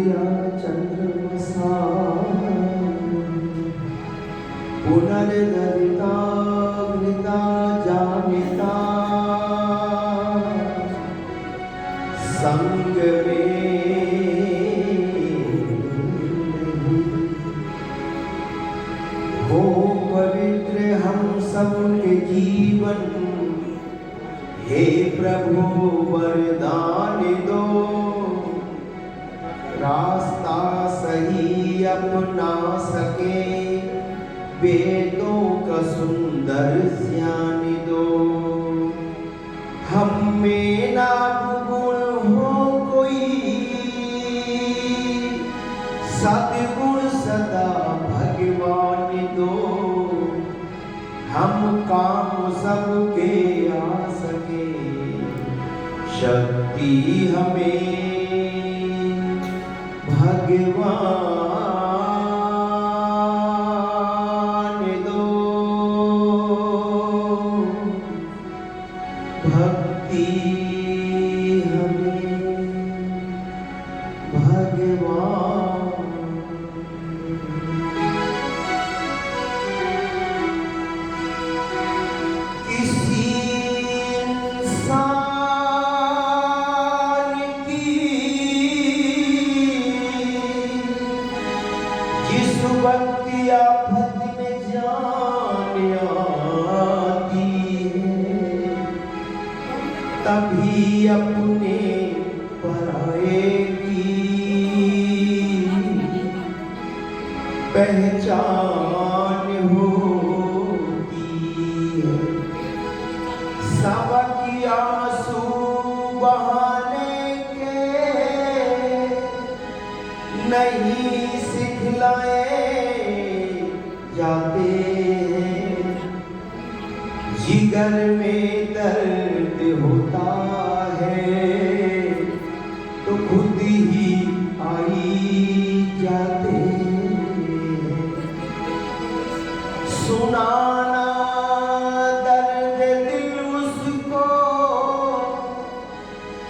सूर्या चंद्रमसा पुनर्धरिता घृता जामिता संग में हो पवित्र हम सबके जीवन। हे प्रभु वरदान दो, रास्ता सही अपना सके, वेदों का सुंदर ज्ञान दो। हम में ना गुण हो कोई, सद्गुण सदा भगवान दो। हम काम सबके आ सके, शक्ति हमें भगवान दो। भक्ति हमें भगवान। किसी इंसान की जिस वक्त आफत में जान आती है, तभी अपने पराये की पहचान होती है। सबकी आंसू बहाने के नहीं सिखलाए जाते हैं। जिगर में दर्द होता है तो खुद ही आई जाते हैं। सुनाना दर्द दिल उसको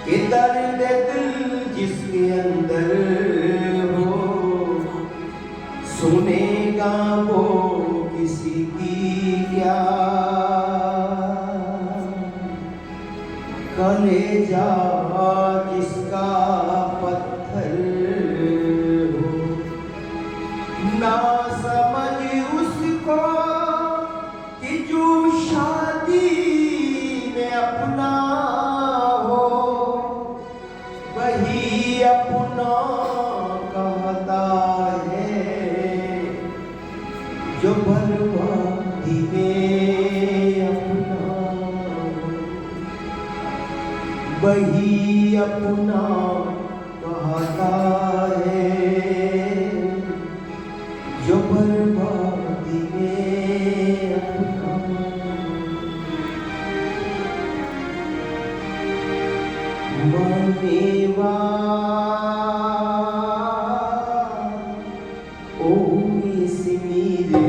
कि दर्द दिल जिसके अंदर हो, सुनेगा वो किसी की क्या। कलेजा जिसका पत्थर हो, ना समझ उसको कि जो शादी में अपना हो, वही अपना कहता है। जो बर्बादी में अपना हो, वही अपना कहता है। जो बर्बादी में अपना मानेवा ओ सिमीरे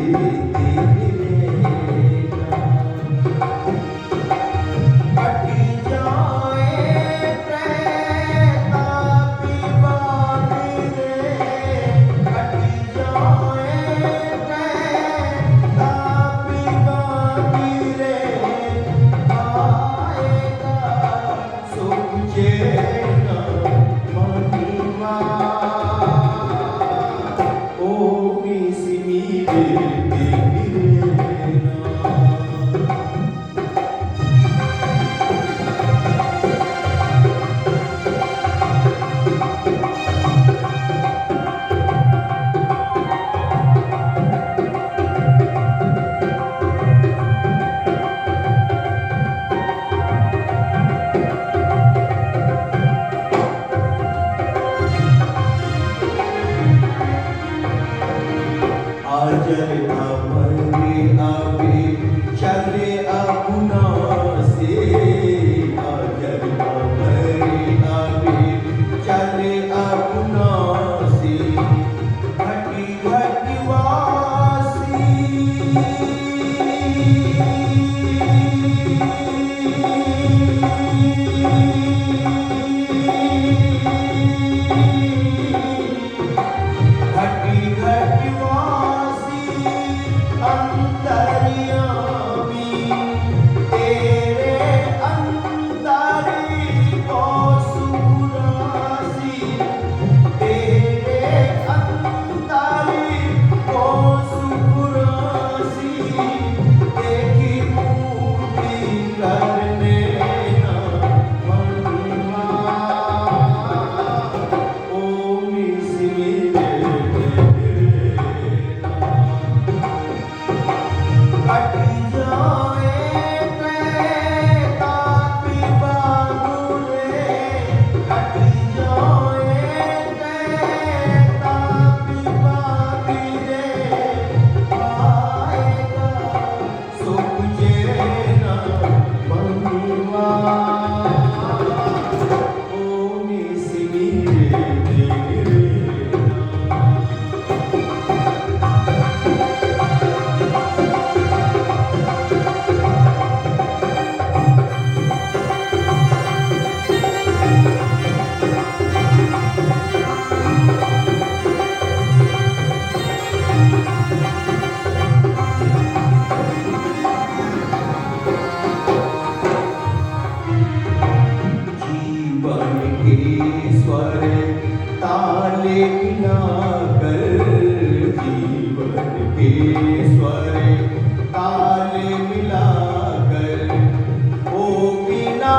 ताले मिलाकर जीवन के स्वर ताले मिलाकर ओ बिना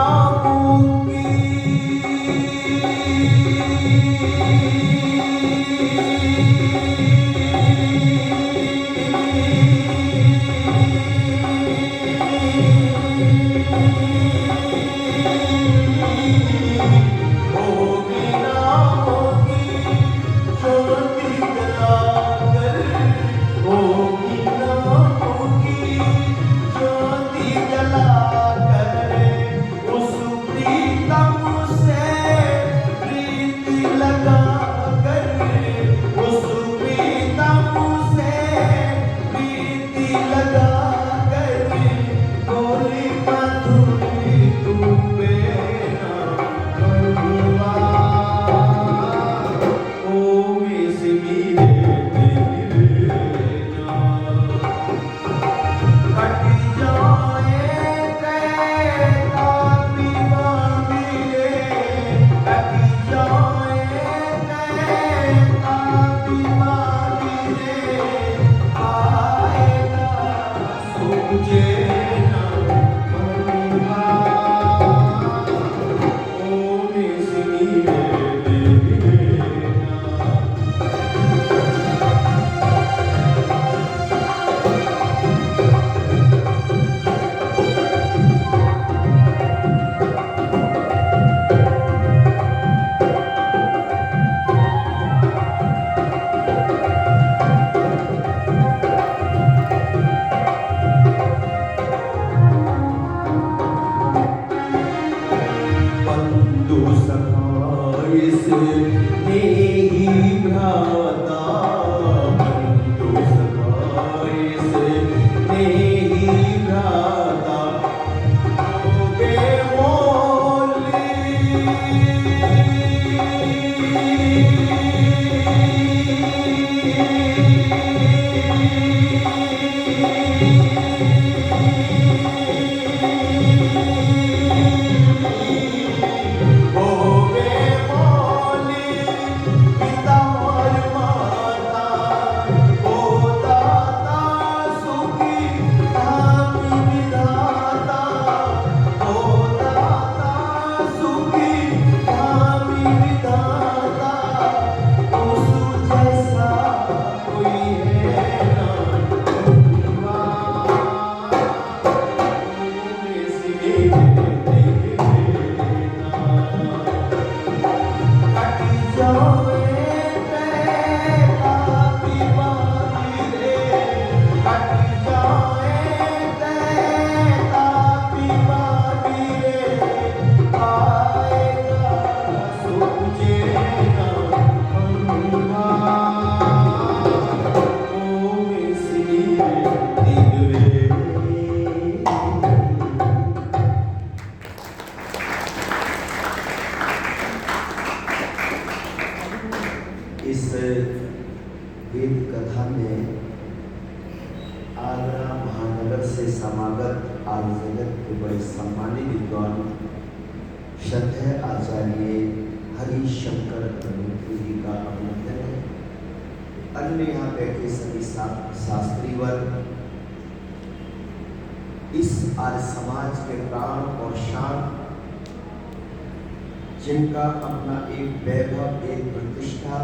जिनका अपना एक वैभव, एक प्रतिष्ठा,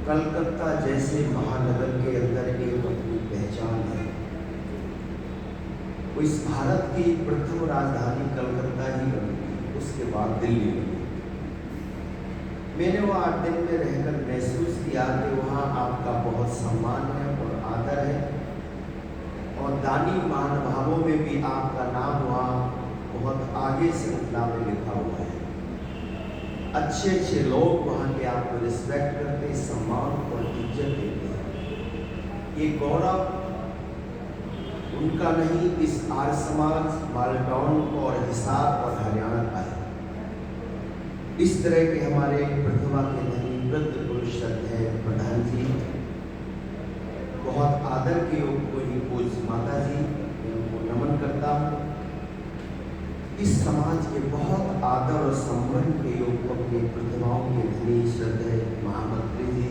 कलकत्ता जैसे महानगर के अंदर एक अपनी पहचान है। वो इस भारत की प्रथम राजधानी कलकत्ता ही बनी, उसके बाद दिल्ली बनी। मैंने वो 8 दिन में रहकर महसूस किया कि वहाँ आपका बहुत सम्मान है और आदर है, और दानी महानुभावों में भी आपका नाम वहाँ बहुत आगे श्रृंखला में लिखा हुआ है। अच्छे अच्छे लोग वहाँ के आपको रिस्पेक्ट करते, सम्मान और इज्जत देते हैं। ये गौरव उनका नहीं, इस आर्य समाज, मालटाउन और हिसार और हरियाणा का है। इस तरह के हमारे प्रतिभा के धनी वृद्ध पुरुष है प्रधान जी, बहुत आदर के योग पूज्य माता जी, मैं उनको नमन करता हूँ। इस समाज के बहुत आदर और सम्मान के योग अपनी प्रतिभाओं के धनी श्रद्धेय महामंत्री जी,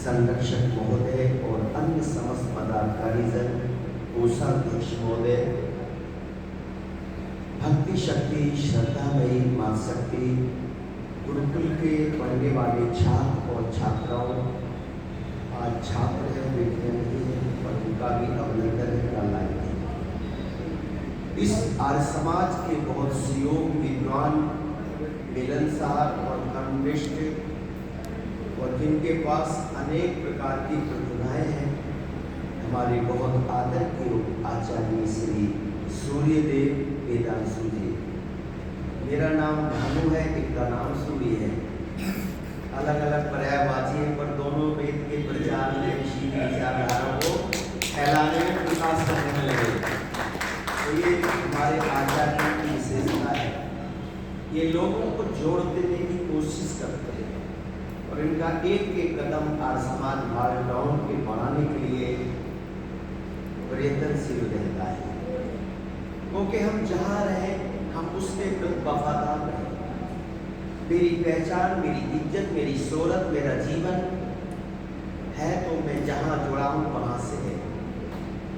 संरक्षक महोदय और अन्य समस्त पदाधिकारीजन, कोषाध्यक्ष महोदय, भक्ति शक्ति श्रद्धामयी मां शक्ति, गुरुकुल के पढ़ने वाले छात्र और छात्राओं, आज छात्र हैं देखने नहीं है पर उनका भी अभिनंदन करना है। इस आर्य समाज के बहुत से योग विद्वान, मिलनसार और कर्मनिष्ठ और जिनके पास अनेक प्रकार की प्रतिभाएं हैं, हमारे बहुत आदर के आचार्य श्री सूर्यदेव वेदांशु जी। मेरा नाम भानु है, इनका नाम सूर्य है। अलग अलग पर्यायवाची है पर दोनों वेद के प्रचार में ऋषि विचारधारा को फैलाने में विकास करने में लगे। तो ये हमारे आचार्य की विशेषता है, ये लोगों को जोड़ देने की कोशिश करते हैं और इनका एक एक कदम आर्य समाज बालडाउन के बढ़ाने के लिए प्रयत्नशील रहता है, क्योंकि हम जहाँ रहें हम उसके प्रति वफादार रहें। मेरी पहचान, मेरी इज्जत, मेरी शोहरत, मेरा जीवन है तो मैं जहाँ जुड़ा हूँ वहाँ से है।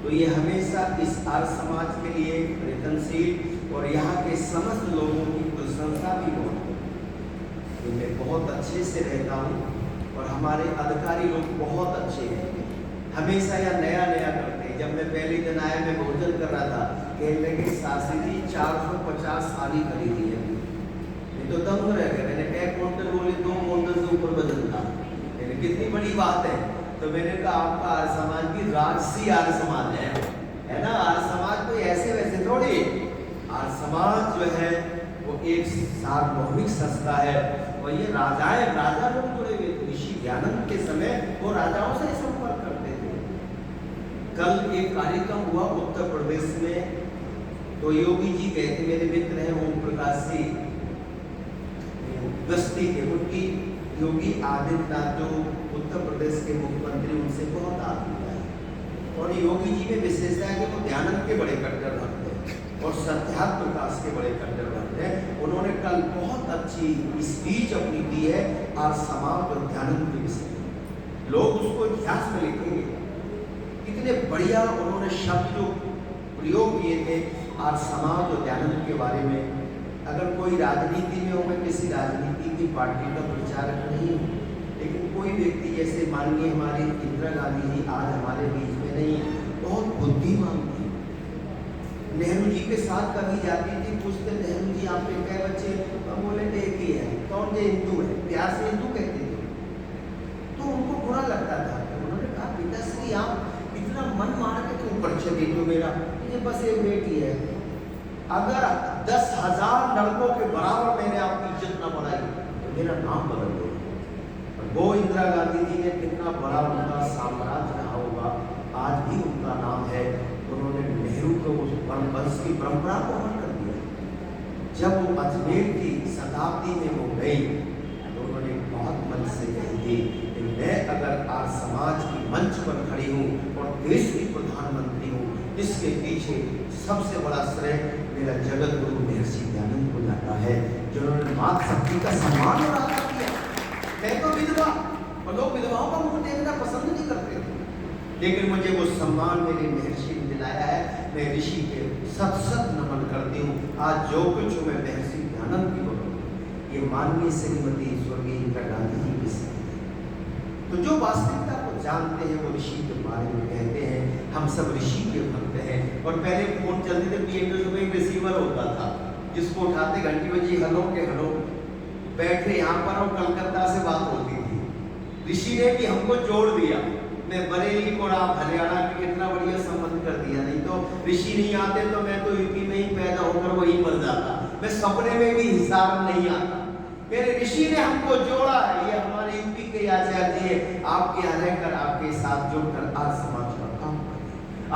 तो ये हमेशा इस आर्य समाज के लिए प्रयत्नशील और यहाँ के समस्त लोगों की प्रशंसा भी बहुत है। तो मैं बहुत अच्छे से रहता हूँ और हमारे अधिकारी लोग बहुत अच्छे हैं, हमेशा यह नया नया करते हैं। जब मैं पहले दिन आया, मैं भोजन कर रहा था, कहने लगे सासी जी 450 साड़ी खरीदी है। मैं तो दंग रह गया, मैंने कहा क्विंटल बोले 2 क्विंटल से ऊपर वजन था। मैंने कितनी बड़ी बात है। तो मैंने कहा आपका आर्य समाज की राजसी आर्य समाज है ना। आर्य समाज कोई ऐसे वैसे थोड़ी, आर्य समाज जो है वो एक सार्वभौमिक संस्था है और ये राजाएं, राजा लोग जुड़े हुए थे। ऋषि दयानंद के समय वो राजाओं से संपर्क करते थे। कल एक कार्यक्रम हुआ उत्तर प्रदेश में, तो योगी जी गए थे, मेरे मित्र हैं ओम प्रकाश जी गस्ती के, उनकी योगी आदित्यनाथ जो उत्तर प्रदेश के मुख्यमंत्री, उनसे बहुत आदर है। और योगी जी में विशेषता है कि वो दयानंद के बड़े कट्टर भक्त हैं और सत्यार्थ प्रकाश के बड़े कट्टर भक्त हैं। उन्होंने कल बहुत अच्छी स्पीच अपनी दी है आर्य समाज और दयानंद के विषय में। लोग उसको इतिहास में लिखेंगे, कितने बढ़िया उन्होंने शब्द जो प्रयोग किए थे आर्य समाज और दयानंद के बारे में। अगर कोई राजनीति में हो, मैं किसी राजनीति की पार्टी का प्रचारक नहीं हूँ, लेकिन कोई व्यक्ति जैसे माननीय हमारी इंदिरा गांधी जी आज हमारे बीच में नहीं, बहुत बुद्धिमान थी। नेहरू जी के साथ कभी जाती थी, पूछते नेहरू जी आपके कै बच्चे, तो बोले थे एक ही है। कौन? जो हिंदू है, प्यार से हिंदू कहते थे। तो उनको बुरा लगता था। तो उन्होंने कहा पिताश्री आप इतना मन मार के क्यों परिचय देते हो मेरा? मुझे बस एक बेटी है। अगर 10,000 लड़कों के बराबर मैंने आपकी इज्जत न बढ़ाई तो मेरा नाम बदल दो। वो इंदिरा गांधी जी ने कितना बड़ा उनका साम्राज्य रहा होगा, आज भी उनका नाम है। उन्होंने नेहरू को उस वंश की परंपरा को अमर कर दिया। जब वो अजमेर की शताब्दी में वो गई तो उन्होंने बहुत मन से कही थी कि मैं अगर आज समाज की मंच पर खड़ी हूँ और देश की प्रधानमंत्री हूँ, इसके पीछे सबसे बड़ा श्रेय मेरा जगत गुरु महर्षि दयानंद को जाता है, जिन्होंने मात शक्ति का सम्मान और आदर किया। मैं तो विधवा, और लोग विधवाओं का मुंह देखना पसंद नहीं करते थे, लेकिन मुझे वो सम्मान मेरे महर्षि ने दिलाया है। मैं ऋषि के सत सत नमन करती हूँ। आज जो कुछ हूँ मैं महर्षि दयानंद की बदौलत। ये माननीय श्रीमती स्वर्गीय इंदिरा गांधी जी की सत्ता। तो जो वास्तविकता को जानते हैं वो ऋषि के बारे में कहते हैं। हम सब ऋषि के भक्त हैं। और पहले फोन चलते थे, पीएमओ में एक रिसीवर होता था जिसको उठाते, घंटी बजी, हेलो के हेलो, बैठे यहाँ पर और कलकत्ता से बात होती थी। ऋषि ने भी हमको जोड़ दिया। मैं बरेली को आप हरियाणा के कितना बढ़िया संबंध कर दिया। नहीं तो ऋषि नहीं आते तो मैं तो यूपी में ही पैदा होकर वहीं मर जाता। मैं सपने में भी हिसाब नहीं आता। मेरे ऋषि ने हमको जोड़ा है। ये हमारे यूपी के आचार्य जी आपके यहाँ रहकर आपके साथ जुड़कर आज समाज का काम करें।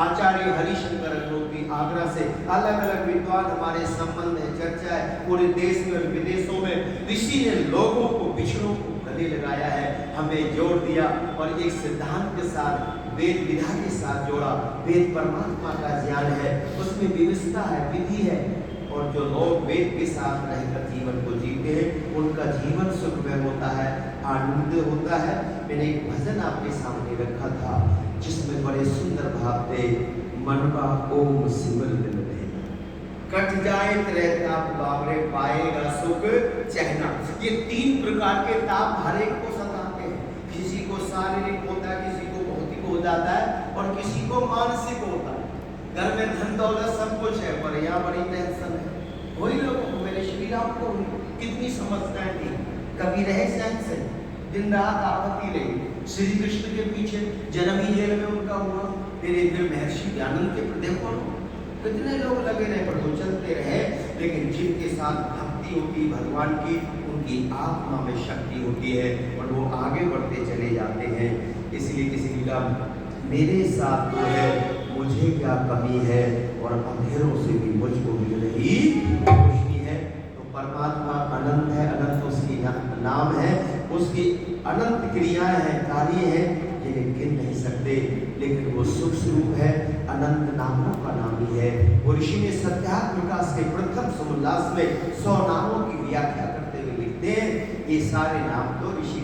आचार्य हरिशंकर अग्निहोत्री आगरा से अलग अलग विद्वान हमारे संबंध है, चर्चा है पूरे देश में और विदेशों में। ऋषि ने लोगों को, विषयों को गले लगाया है, हमें जोड़ दिया और एक सिद्धांत के साथ, वेद विधा के साथ जोड़ा। वेद परमात्मा का ज्ञान है, उसमें विविधता है, विधि है और जो लोग वेद के साथ रहकर जीवन को जीते हैं उनका जीवन सुखमय होता है, आनंद होता है। मैंने एक भजन आपके सामने रखा था जिसमें बड़े सुंदर भाव थे, मनवा ओम सिमर मिलते कट जाए तेरे ताप बाबरे पाएगा सुख चहना। ये 3 प्रकार के ताप हर एक को सताते हैं। किसी को शारीरिक होता है, किसी को भौतिक हो जाता है और किसी को मानसिक होता है। घर में धन दौलत सब कुछ है पर यहाँ बड़ी टेंशन है। वही लोगों को मेरे श्री राम को कितनी समस्याएं थी, कभी रहे सहन से, दिन रात आवती रही। श्री कृष्ण के पीछे जन्म ही जेल में उनका हुआ, फिर एक दिन महर्षि ज्ञानंद के देखो कितने लोग लगे रहे पर वो चलते रहे। लेकिन जिनके साथ भक्ति होती भगवान की, उनकी आत्मा में शक्ति होती है और वो आगे बढ़ते चले जाते हैं। इसलिए किसी का मेरे साथ तो है, मुझे क्या कमी है, और अंधेरों से भी मुझको मिल रही रोशनी है। तो परमात्मा अनंत है, अनंत उसकी नाम है, उसकी अनंत क्रियाएं हैं, कार्य हैं जिन्हें गिन नहीं सकते। लेकिन वो सुख स्वरूप है, अनंत नामों का नाम ही है। और ऋषि ने सत्यात्म विकास के प्रथम समोल्लास में 100 नामों की व्याख्या करते हुए लिखते हैं, ये सारे नाम तो ऋषि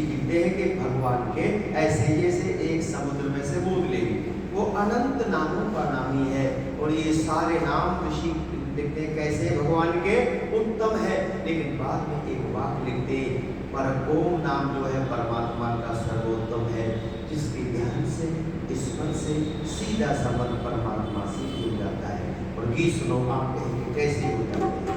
लिखते हैं कि भगवान के ऐसे जैसे एक समुद्र में से बूंद लेंगे, वो अनंत नामों का नाम ही है। और ये सारे नाम ऋषि लिखते हैं कैसे भगवान के उत्तम है। लेकिन बाद में एक वाक्य लिखते हैं, पर ओम नाम जो है परमात्मा का सर्वोत्तम है, जिसके ध्यान से स्मरण से सीधा संबंध परमात्मा से जुड़ जाता है। और गीत सुनो, आप कहेंगे कैसे हो जाता है,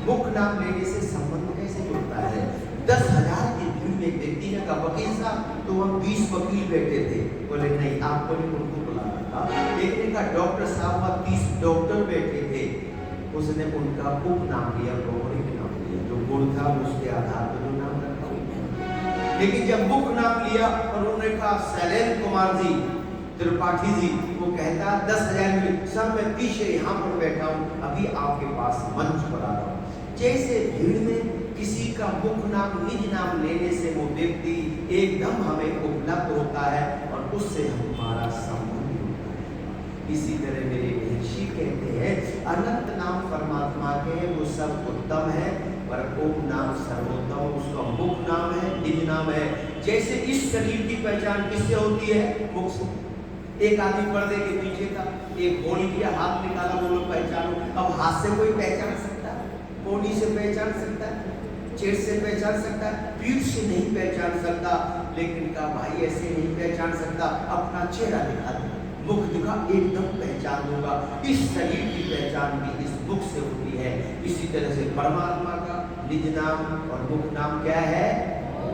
मुख नाम लेने से संबंध कैसे जुड़ता है। 10,000 की भीड़ में एक व्यक्ति ने कहा वकील साहब, तो हम 20 वकील बैठे थे। बोले नहीं, आपको नहीं, उनको बुलाना था। एक ने कहा डॉक्टर साहब, 30 डॉक्टर बैठे थे। उसने उनका उपनाम लिया, गौरी नाम लिया, जो गुण था उसके आधार पर जो नाम रखा हुआ। लेकिन जब मुख नाम लिया और उन्होंने कहा शैलेंद्र कुमार जी, त्रिपाठी जी, वो कहता 10,000 में सर मैं पीछे यहाँ पर बैठा हूँ, अभी आपके पास मंच पर आ रहा हूँ। जैसे भीड़ में किसी का मुख नाम निज नाम लेने से वो व्यक्ति एकदम हमें उपलब्ध होता है और उससे हमारा संबंध होता है। इसी तरह मेरे महर्षि कहते हैं अनंत नाम परमात्मा के वो सब उत्तम है, पर ओम नाम सर्वोत्तम, उसका मुख नाम है, निज नाम है। जैसे इस शरीर की पहचान किससे होती है, मुख से। एक आदमी पर्दे के पीछे था, एक गोली किया, हाथ निकाला, वो लोग पहचानो। अब हाथ से कोई पहचान सकता है, कोनी से पहचान सकता है, चेस्ट से पहचान सकता है, पीठ से नहीं पहचान सकता। लेकिन कहा भाई ऐसे नहीं पहचान सकता, अपना चेहरा दिखा दे, मुख दिखा, एकदम पहचान होगा। इस शरीर की पहचान भी इस मुख से होती है। इसी तरह से परमात्मा का निज नाम और मुख नाम क्या है,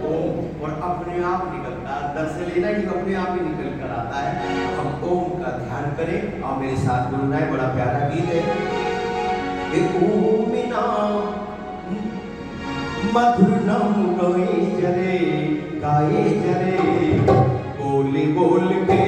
ओम। और अपने आप निकलता, अंदर से लेना ही अपने आप ही निकल कर आता है। हम ओम का ध्यान करें। और मेरे साथ गुनगुनाए, बड़ा प्यारा गीत है, ओम नाम मधुर नाम गाए जरे बोले बोल के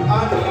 I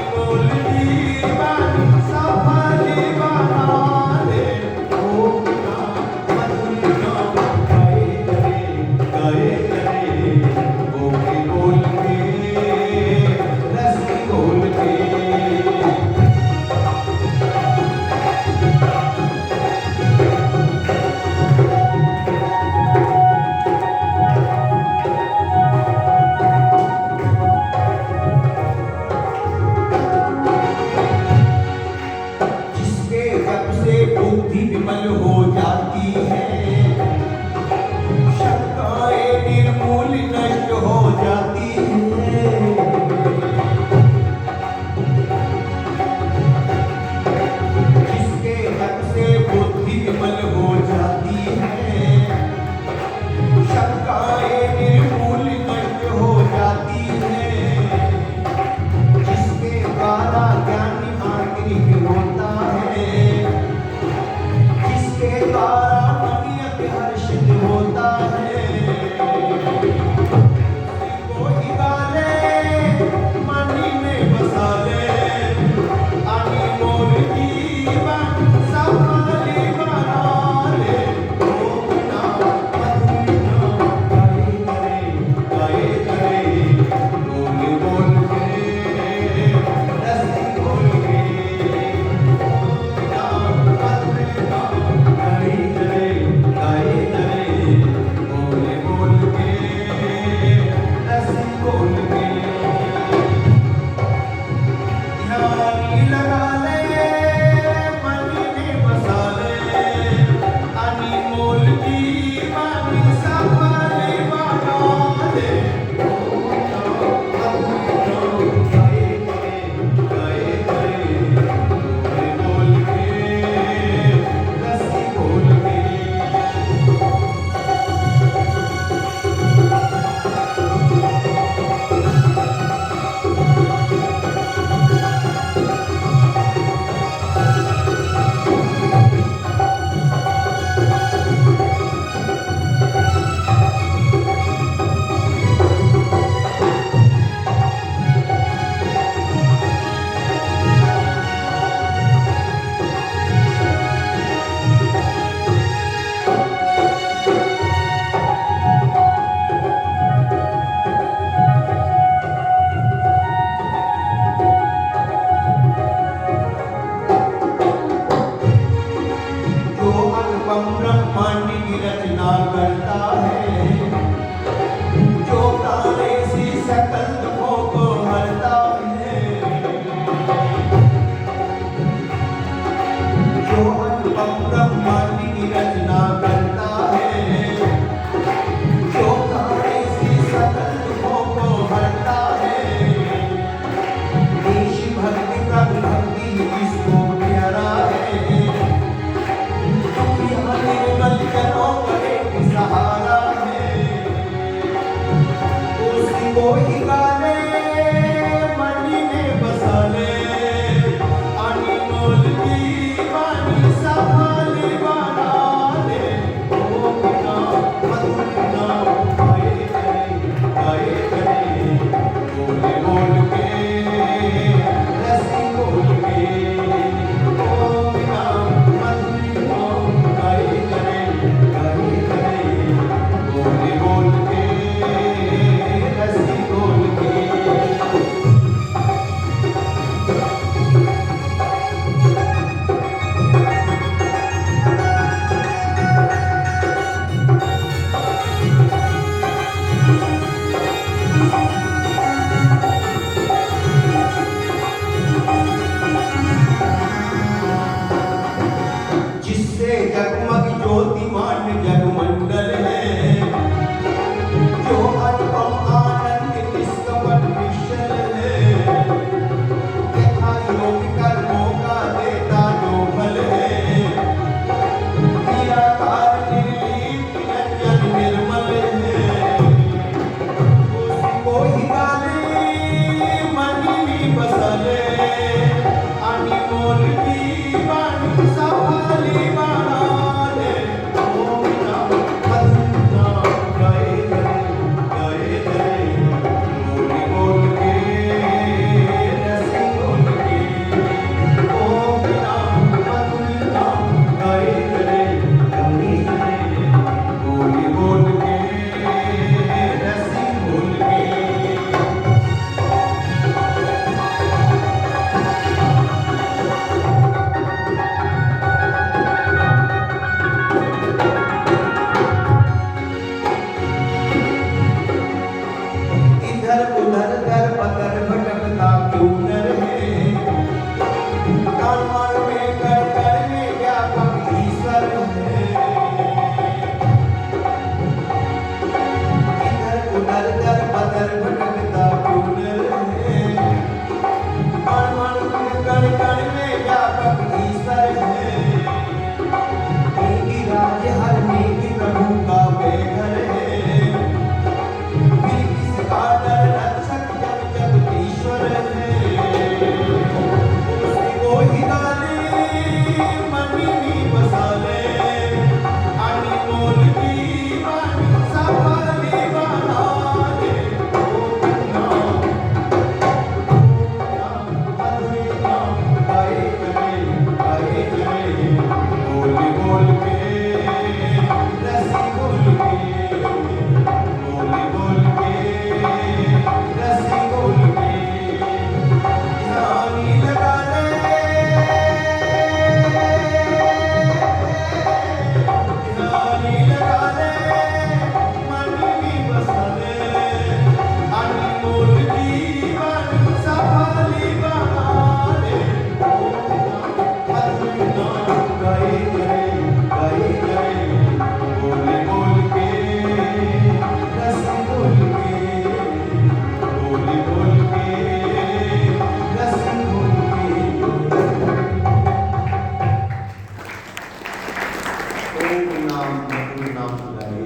के रसी बोल के ओम नाम मधुर नाम गाए करे बोल के रसी बोल के। जिससे जगमग ज्योतिमान जगमंडल है, जो अनुपम आनंद निष्कपट निश्चल है, यथा योग कर्मों का देता जो फल है, निराकार निर्लीन निरंजन निर्मल है, उसको ही गाले मन में बसले अनिमोल की वाणी सफली बनाले। ओम नाम मधुर नाम गाए करे बोल के रसी बोल के ओम नाम मधुर नाम गाए करे बोल के रसी बोल के। इधर उधर दर बदर भटकता क्यों न रहे, कान मान में कर में व्यापक ईश्वर है। इधर उधर दर बदर भटकता क्यों न रहे, कान मान में कर में व्यापक ईश्वर है। इनकी राज हर में प्रभु का बेघर है, फिर किसका डर रक्षक जब जगदीश्वर है। उसको ही डाले मन में बसाले अनिमोल की वाणी सफली बनाले। ओम नाम मधुर नाम गाए करे बोल के रसी बोल के बोल के रसी बोल के। ध्यानी लगा ले मन में बसा ले अनिमोल की वाणी सफली बना ले। ओम नाम मधुर नाम गाए करे बोल के रसी बोल के बोल के रसी बोल के। ओम नाम मधुर नाम गाए,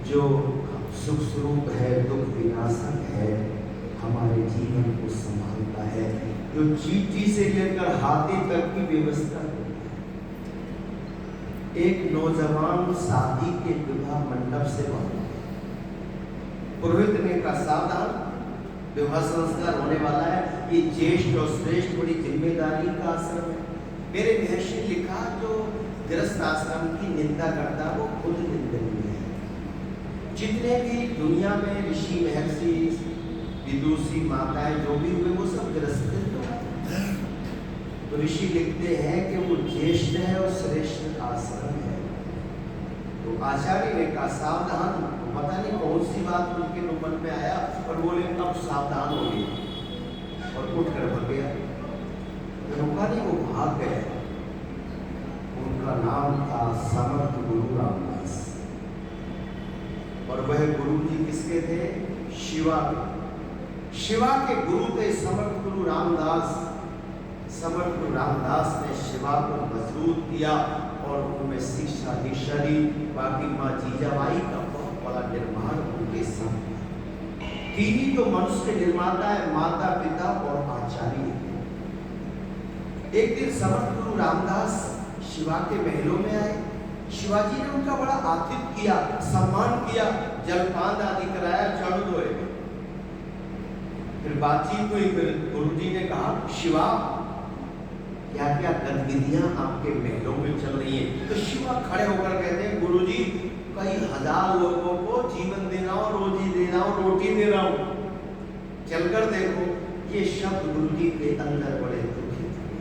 जो सुख स्वरूप है, दुख विनाशक है, हमारे जीवन को संभालता है, जो चींटी से लेकर हाथी तक की व्यवस्था करता है। एक नौजवान शादी के विवाह मंडप से बाहर, पुरोहित ने कहा सावधान, विवाह संस्कार होने वाला है, ये ज्येष्ठ और श्रेष्ठ बड़ी जिम्मेदारी का आश्रम है। मेरे महर्षि ने लिखा जो गृहस्थ आश्रम की निंदा करता वो खुद निंदनीय है। जितने भी दुनिया में ऋषि महर्षि विदुषी माताएं जो भी हुए वो सब गृहस्थ थे। तो ऋषि लिखते हैं कि वो ज्येष्ठ है और श्रेष्ठ आश्रम है। तो आचार्य ने कहा सावधान, पता नहीं कौन सी बात उनके मन में आया और बोले अब सावधान हो गए और उठ कर भाग गया। रुका नहीं, वो भाग गए। उनका नाम था समर्थ गुरु रामदास और वह गुरु जी किसके थे? शिवा के। शिवा के गुरु थे समर्थ गुरु रामदास। समर्थ गुरु रामदास ने शिवा को मजबूत किया और उनमें शिक्षा दीक्षा दी। बाकी माँ जीजाबाई का बहुत बड़ा निर्माण उनके साथ। तीन ही तो मनुष्य के निर्माता है, माता पिता और आचार्य। एक दिन समर्थ गुरु रामदास शिवा के महलों में आए। शिवाजी ने उनका बड़ा आतिथ्य किया, सम्मान किया, जलपान आदि कराया, चढ़ धोए। फिर बातचीत हुई, फिर गुरुजी ने कहा शिवा क्या क्या गतिविधियां आपके महलों में चल रही हैं। तो शिवा खड़े होकर कहते हैं गुरुजी कई हजार लोगों को जीवन दे रहा हूं, रोजी दे रहा हूं, रोटी दे रहा हूं, चलकर देखो। ये शब्द गुरुजी के अंदर बड़े दुखी थे।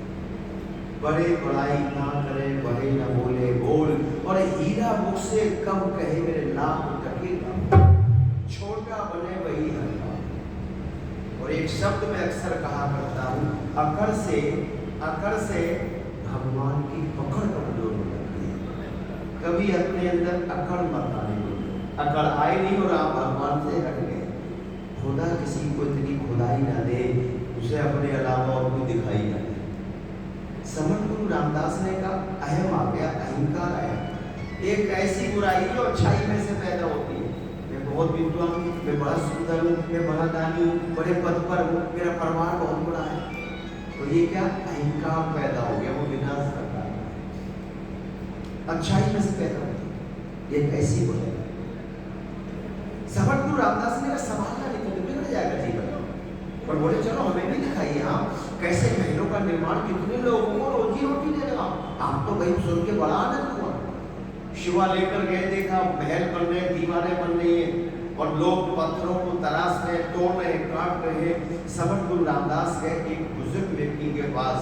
बड़े बड़ाई ना करे, बड़े न बोले बोल, और हीरा मुझसे कब कहे मेरे लाभ टकेगा, छोटा बने वही हल्का। और एक शब्द में अक्सर कहा करता हूं, अकड़ से भगवान की पकड़ कमजोर हो जाती है। कभी अपने अंदर अकड़ मत आने दो। अकड़ आए नहीं और आप भगवान से हट गए। खुदा किसी को इतनी खुदाई ना दे उसे अपने अलावा और कोई दिखाई ना दे। समर्थ गुरु रामदास ने कहा अहम आ गया, अहंकार आया, एक ऐसी बुराई जो अच्छाई में से पैदा होती है। मैं बहुत विद्वान हूँ, मैं बड़ा सुंदर हूँ, मैं बड़ा दानी हूँ, बड़े पद पर हूँ, मेरा परिवार बहुत बड़ा है, तो ये क्या अहंकार पैदा हो गया, वो विनाश करता है। अच्छाई में से पैदा होती है, ये कैसी बुराई। समर्थ गुरु रामदास ने कहा संभालना नहीं तो बिगड़ जाएगा जीवन। पर बोले चलो हमें भी दिखाइए आप कैसे महलों का निर्माण, कितने लोगों को रोजी रोटी दे रहे हो आप। तो भाई सुन के बड़ा आनंद हुआ। शिवा लेकर गए, देखा महल बन रहे, दीवारें बन रही है और लोग पत्थरों को तराश रहे, तोड़ रहे, काट रहे। समर्थ गुरु रामदास गए एक बुजुर्ग व्यक्ति के पास।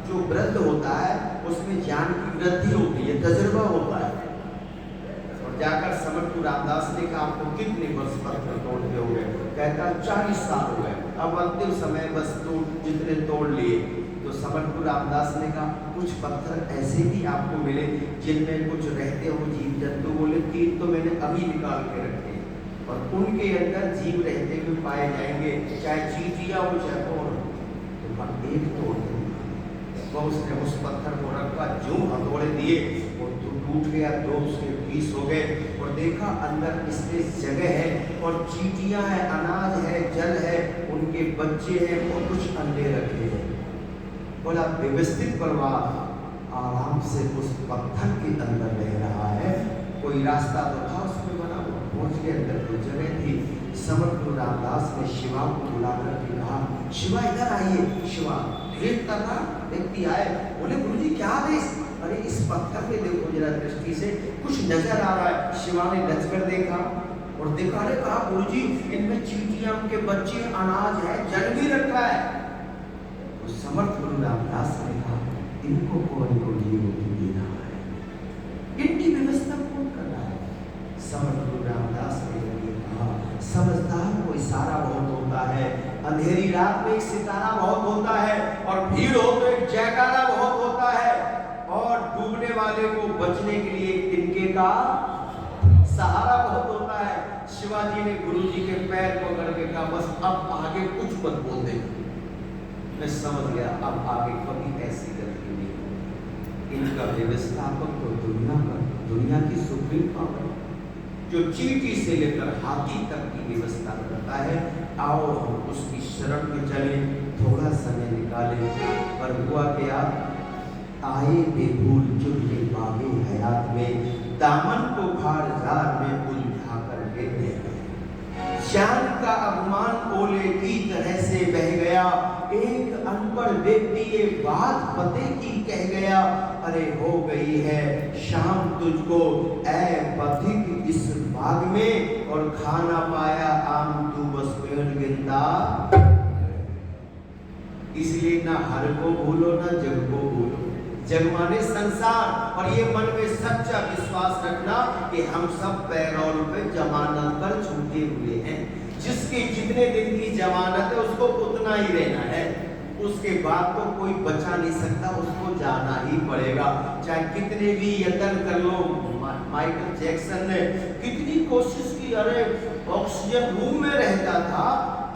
जो वृद्ध होता है उसमें ज्ञान की वृद्धि होती है, तजुर्बा होता है। और जाकर समर्थ गुरु रामदास ने कहा आपको कितने वर्ष पत्थर तोड़ते हो गए? कहता 40 साल हो गए, अब अंतिम समय बस जितने तोड़ लिए। तो समर्थ गुरु रामदास ने कहा कुछ पत्थर ऐसे भी आपको मिले जिनमें कुछ रहते हो जीव जंतु। बोले 3 तो मैंने अभी निकाल के रखे और उनके अंदर जीव रहते हुए पाए जाएंगे, चाहे चींटियां हो चाहे और। तो हम एक तोड़ दूंगा। तो उसने उस पत्थर को रखा, जो हथौड़े दिए वो टूट गया, 2 उसके पीस हो गए। और देखा अंदर इसमें जगह है और चींटियां है, अनाज है, जल है, उनके बच्चे हैं और कुछ अंडे रखे हैं। बोला व्यवस्थित परिवार आराम से उस पत्थर के अंदर रह रहा है। कोई रास्ता तो था उसमें बना हुआ, पहुंच के अंदर कोई जगह थी। समर्थ गुरु रामदास ने शिवा को बुलाकर के कहा शिवा इधर आइए। शिवा भेद कर रहा व्यक्ति आए, बोले गुरुजी क्या आदेश? अरे इस पत्थर पे देखो जरा दृष्टि से, कुछ नजर आ रहा है। शिवा ने नजकर देखा और देखा, अरे कहा गुरुजी इनमें चींटियां, उनके बच्चे, अनाज है, जल भी रखा है। तो समर्थ गुरु रामदास ने कहा इनको कौन रोजी रोटी दे रहा है, इनकी व्यवस्था कौन कर रहा है? समर्थ गुरु रामदास ने कहा समझदार को इशारा बहुत होता है, अंधेरी रात में एक सितारा बहुत होता है, और भीड़ हो तो एक जयकारा बहुत होता है, और डूबने वाले को बचने के लिए एक तिनके का सहारा बहुत होता है। शिवाजी ने गुरुजी के पैर पकड़ के कहा बस अब आगे कुछ मत बोल दे। मैं समझ गया अब आगे कभी ऐसी गलती नहीं होगी। इनका व्यवस्थापक तो दुनिया की सुप्रीम पावर जो चींटी से लेकर हाथी तक की व्यवस्था करता है। आओ हम उसकी शरण में चले, थोड़ा समय निकाले। पर हुआ क्या, आए बेभूल चुनके बागे हयात में, दामन को भार जार में उलझा करके दे गए। जान का अभिमान ओले की तरह से बह गया। एक अनपढ़ व्यक्ति ये बात पते की कह गया, अरे हो गई है शाम तुझको ऐ पथिक इस बाग में, और खाना पाया आम तू बस पेड़ गिनता। इसलिए ना हर को भूलो ना जग को भूलो, जग माने संसार। और ये मन में सच्चा विश्वास रखना कि हम सब पैरोल पे जमानत पर छूटे हुए हैं। जिसकी जितने दिन की जमानत है उसको उतना ही रहना है, उसके बाद तो कोई बचा नहीं सकता, उसको जाना ही पड़ेगा। चाहे कितने भी यत्न कर लो। माइकल जैक्सन ने कितनी कोशिश की, अरे ऑक्सीजन रूम में रहता था,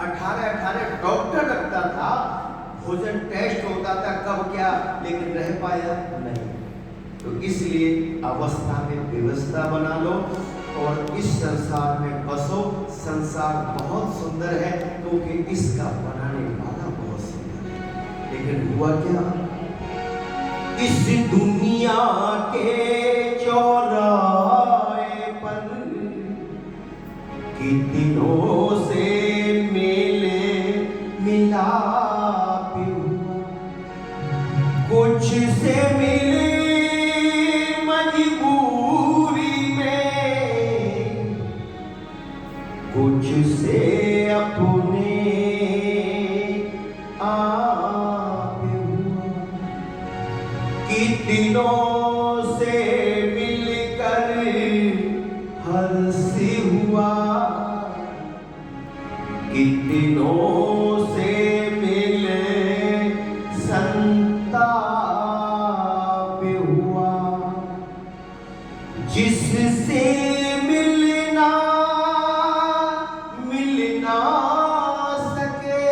18 डॉक्टर रखता था, भोजन टेस्ट होता था कब क्या, लेकिन रह पाया नहीं। तो इसलिए अवस्था में व्यवस्था बना लो और इस संसार में बसो। संसार बहुत सुंदर है क्योंकि इसका बनाने वाला बहुत सुंदर है। लेकिन हुआ क्या, इस दुनिया के चौराहे पर कितनों से मेले से मिले मजबूरी में, कुछ से अपने आप हुआ, कितनों से मिलकर हर्ष हुआ, कितनों से मिले संताप हुआ, जिससे मिलना मिलना सके,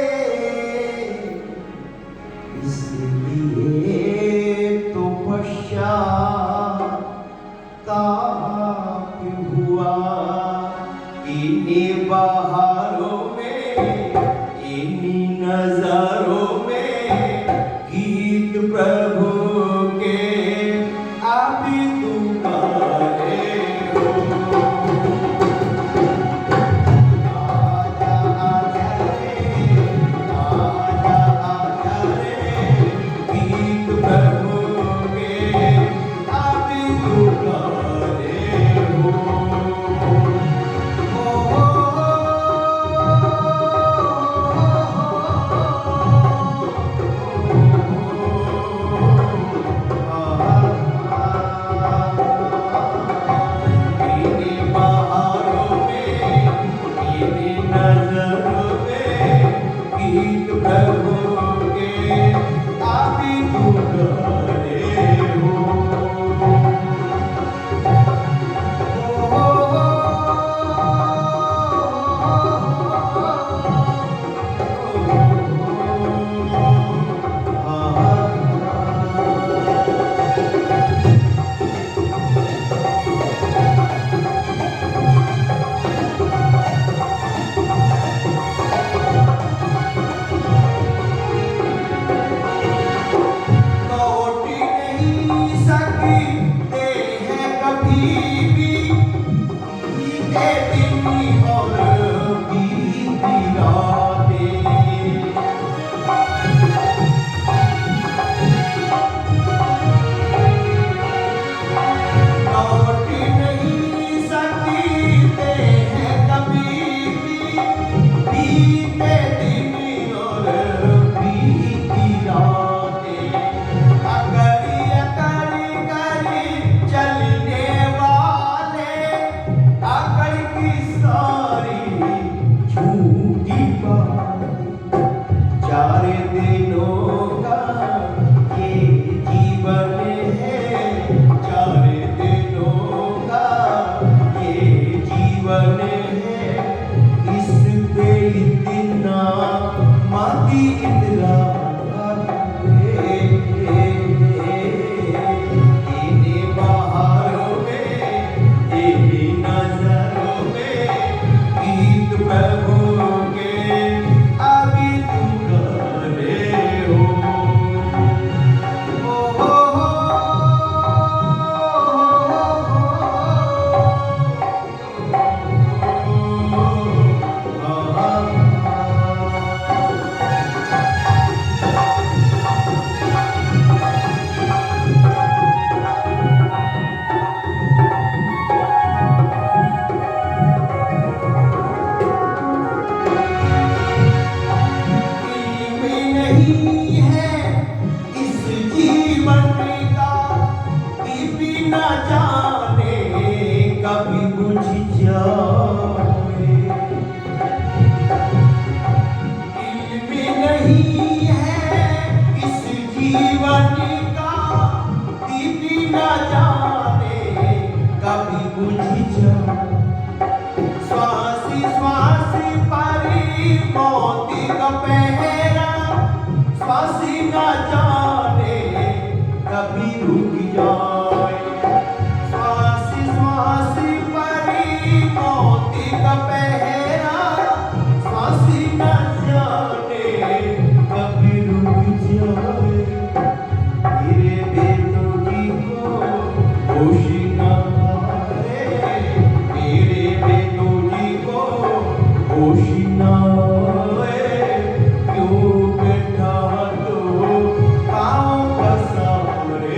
इसलिए तो पश्चाताप हुआ। इन्हीं बहारों में, इन्हीं नजारों में गीत प्रभु के अभी तू गाए हो। आजा आजा रे, आजा आजा रे, गीत प्रभु के अभी तू गाए हो। गीत प्रभु के अभी तू गाए हो। लौटी नहीं सकते हैं कभी भी बीते दिन और बीती रातें। लौट नहीं सकते हैं कभी भी बीते दिन और बीती रातें। अकड़ी अकड़ी करी चलने वाले, अकड़ की सारी झूठी बातें। 4 दिनों का ये जीवन है, 4 दिनों का ये जीवन है, इस पे इतना माती इतना इन्हीं बहारों में, इन्हीं नजरों में गीत प्रभु के अभी तुम गाने हो। नहीं है इस जीवन का कि बिना जाने कभी बुझ जाए। इल्म नहीं है इस जीवन का कि बिना जाने कभी बुझ जाए। श्वासी श्वासी परी मोती का पहरा, श्वासी न जाने कभी रुक जाए। श्वासी श्वासी परी मोती का पहरा, श्वासी न जाने कभी रुक जाए। मेरे बेटों जी को होश न आए, मेरे बेटों जी को होश न आए। क्यों बैठा तो पाँव पसारे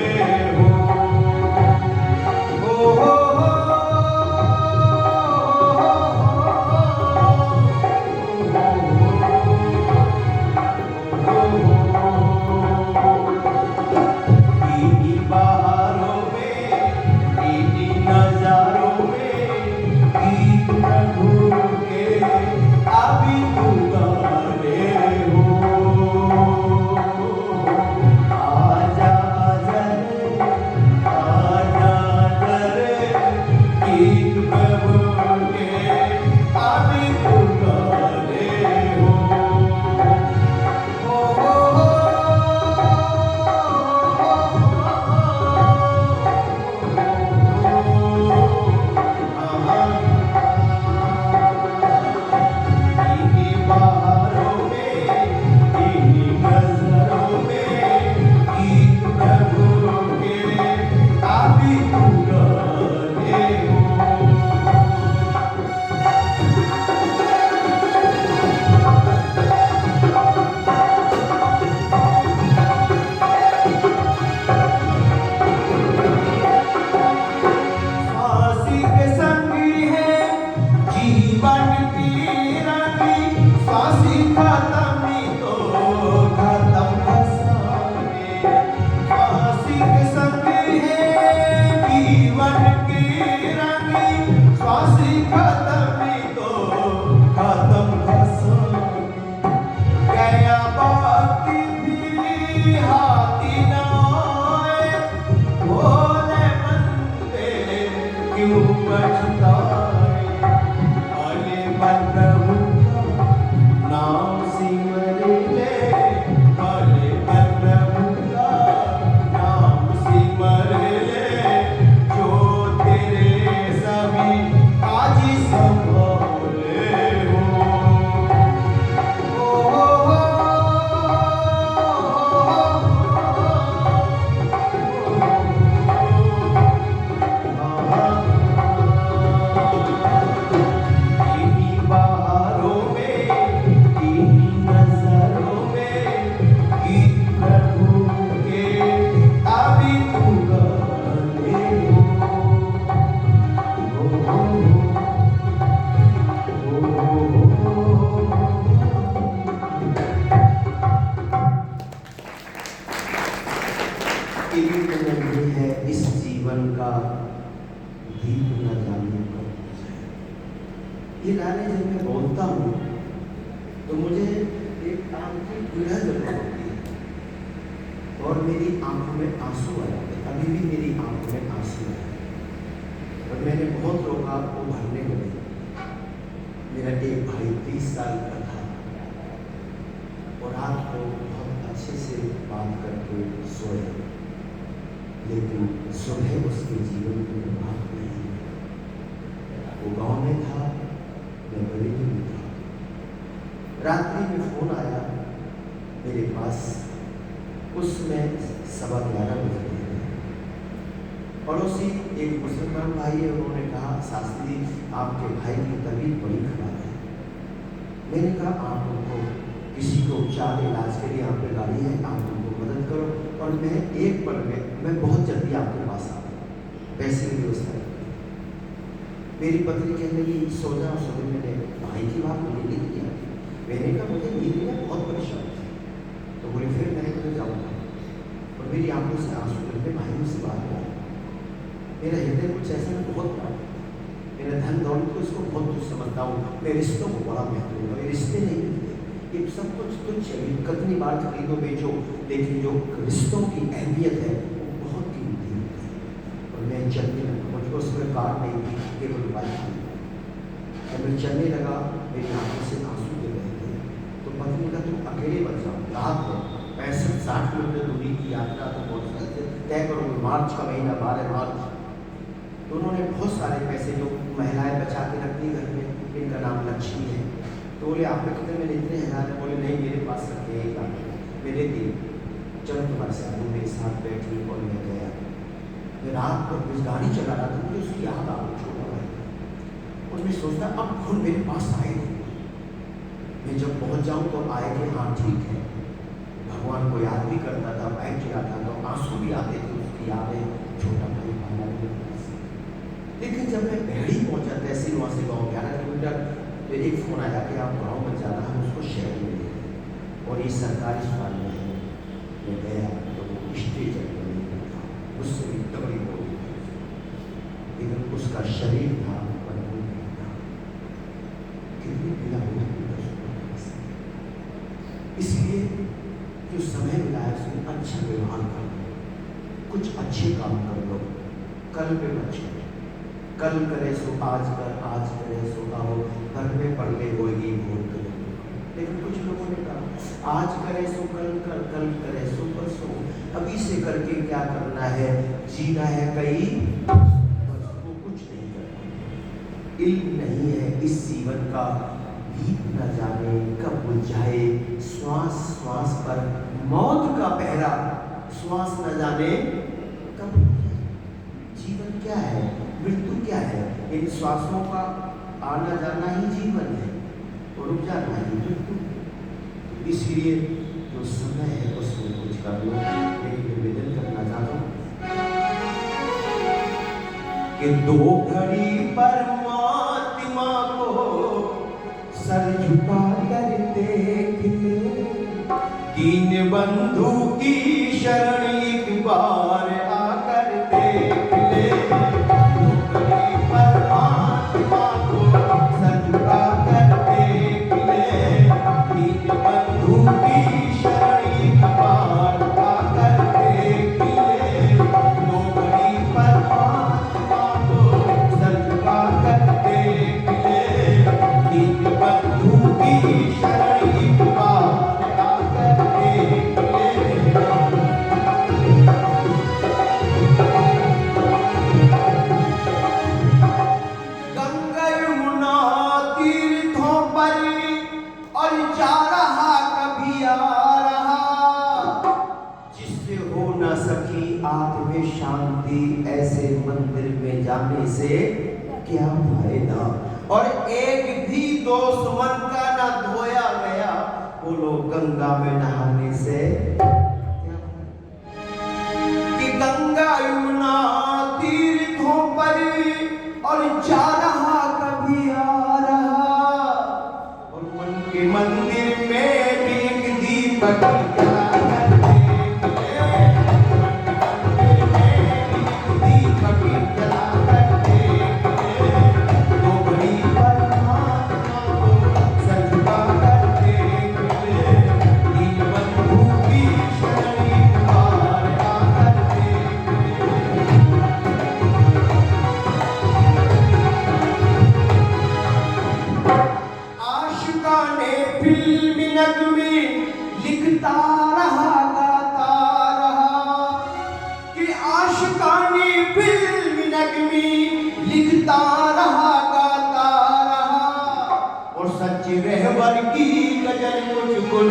इल्म नहीं है इस जीवन का, दीप न जाने कब बुझे। ये लाने जब मैं बोलता हूँ तो मुझे एक आंखों पीड़ा जरूर होती है और मेरी आंखों में आंसू आ जाते। अभी भी मेरी आंखों में आंसू है और मैंने बहुत रोका वो भरने लगे। मेरा एक भाई 30 साल का था और रात को बहुत अच्छे से बात करके सोया, लेकिन सुबह उसके जीवन में बात नहीं। वो गांव में था, मैं बरेली में था। रात्रि में फोन आया मेरे पास, उसमें 11:15 बज गए। पड़ोसी एक मुसलमान भाई है, उन्होंने कहा शास्त्री आपके भाई की तबीयत बड़ी खराब है। मैंने कहा आप उनको किसी को उपचार इलाज के लिए यहाँ पे गाड़ी है, आप उनको मदद करो और मैं एक पल में मैं बहुत जल्दी आपके पास आ पैसे की व्यवस्था की। मेरी पत्नी कहने लगी सो जाओ। सुबह मैंने भाई की बात मुझे नींद किया। मैंने कहा मुझे नींद में बहुत परेशान थी, तो बोले फिर मैंने कहा जाऊँगा और मेरी आंखों से आंसू निकले। भाई मुझसे बात हुआ, मेरा हृदय कुछ ऐसा मैं बहुत प्यार, मेरा धन दौलत को इसको बहुत कुछ समझता हूँ, मैं रिश्तों को बड़ा महत्व दूंगा। ये रिश्ते नहीं मिलते, ये सब कुछ तुच्छ है, कितनी बार खरीदो बेचो, लेकिन जो रिश्तों की अहमियत है वो बहुत कीमती होती है। और मैं चलने लगा, मुझको उसमें कार नहीं थी, केवल बाइक थी। जब मैं चलने लगा मेरी आंखों से आंसू गिर रहे थे, तो पत्नी का तुम अकेले बच जाओ, रात में 65-60 किलोमीटर दूरी की यात्रा तो मोटरसाइकिल से तय करो, मार्च का महीना 12 मार्च। तो उन्होंने बहुत सारे पैसे जो महिलाएं बचा के रखती घर में, इनका नाम लक्ष्मी है, तो बोले आप पे कितने, मैंने इतने हजार। बोले नहीं मेरे पास रखे एक लाख, मेरे दिए, चलो तुम्हारे साथ। वो मेरे साथ बैठी और मैं गया। मैं रात को इस गाड़ी चला रहा था, मुझे उसकी याद आ गई, छोटा भाई। और मैं सोचता अब खुद मेरे पास आएगी, मैं जब पहुंच जाऊँ तो आएगी, हाँ ठीक है। भगवान को याद भी करता था, बाइक चलाता तो आंसू भी आते थे, उसकी यादें, छोटा भाई पाला। लेकिन जब मैं पहड़ी पहुंचा, तहसील वहाँ से गाँव 11 किलोमीटर, तो एक फ़ोन आया कि आप गाँव में जाना है, उसको शहर में ले गए और ये सरकारी अस्पताल में है। मैं गया तो वो स्टेज पर नहीं था, उससे भी तगड़ी बोली, लेकिन उसका शरीर था पर वो नहीं था। कितनी पीड़ा होती है। इसलिए जो समय मिला है उसमें अच्छा व्यवहार कर लो, कुछ अच्छे काम कर लो, कल पे बचो। कल करे सो आज कर, आज करे सो आओ, घर में पढ़ ले होगी भूल करो। लेकिन कुछ लोगों ने कहा आज करे सो कल कर, कल करे सो परसों, अभी से करके क्या करना है, जीना है कई परसों, कुछ नहीं करना। इल्म नहीं है इस जीवन का, दीप न जाने कब बुझ जाए। श्वास श्वास पर मौत का पहरा, श्वास न जाने कब। जीवन क्या है, मृत्यु क्या है, इन श्वासों का आना जाना ही जीवन है और रुक जाना ही मृत्यु। इसलिए जो समय है उसमें कुछ कर लो। एक निवेदन करना चाहता हूँ कि 2 घड़ी परमात्मा को सर झुका कर देख ले, दीन बंधु की शरण एक बार आकर देख ले। ऐसे मंदिर में जाने से क्या फायदा। और एक भी दोष मन का ना धोया गया, बोलो गंगा में नहाने से क्या कि गंगा यमुना तीर्थों पर और जा रहा कभी आ रहा, और मन के मंदिर में भी एक दीपक जला कर देख ले। बिल्कुल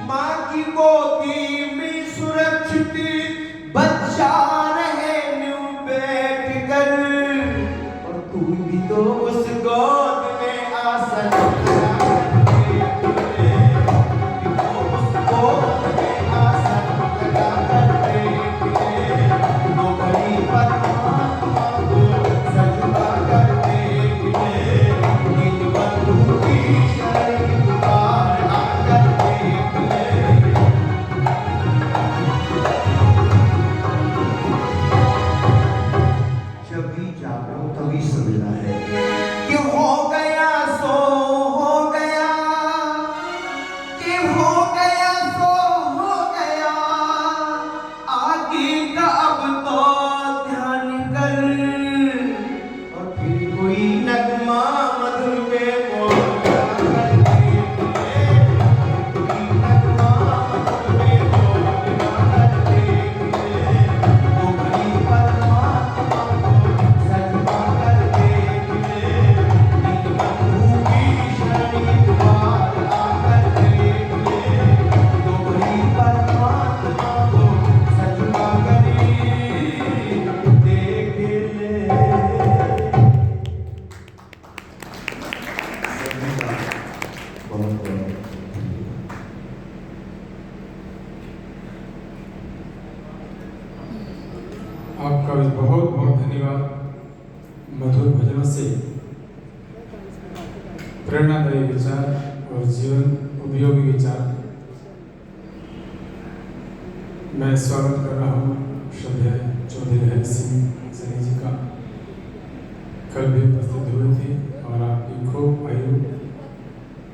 माँ की गोदी में सुरक्षित बच्चा रहे न्यू बैठ कर, और तू भी तो उस गोद में आसन लगा कर देख ले, तू भी तो उस गोद में आसन लगा कर देख ले, तो बड़ी परमात्मा को सजदा कर देख ले, इन बंधु की शरण द्वार आकर देख ले। जब भी जागो तभी सवेरा है कि हो गया सो हो गया, कि हो गया सो हो गया, आगे का अब तो ध्यान कर, और फिर कोई नगमा मधुर में बोलता कर देख ले, कोई नगमा मधुर में बोलता कर देख ले, तो बड़ी परमात्मा को सजदा कर देख ले, इन बंधु की शरण द्वार आकर देख ले, तो बड़ी परमात्मा को सजदा कर देख ले। सभी का बहुत बहुत आपका भी बहुत बहुत धन्यवाद। मधुर भजनों से प्रेरणादायी विचार और जीवन उपयोगी विचार। मैं स्वागत कर रहा हूँ श्रद्धेय चौधरी हरि सिंह सैनी जी का। कल भी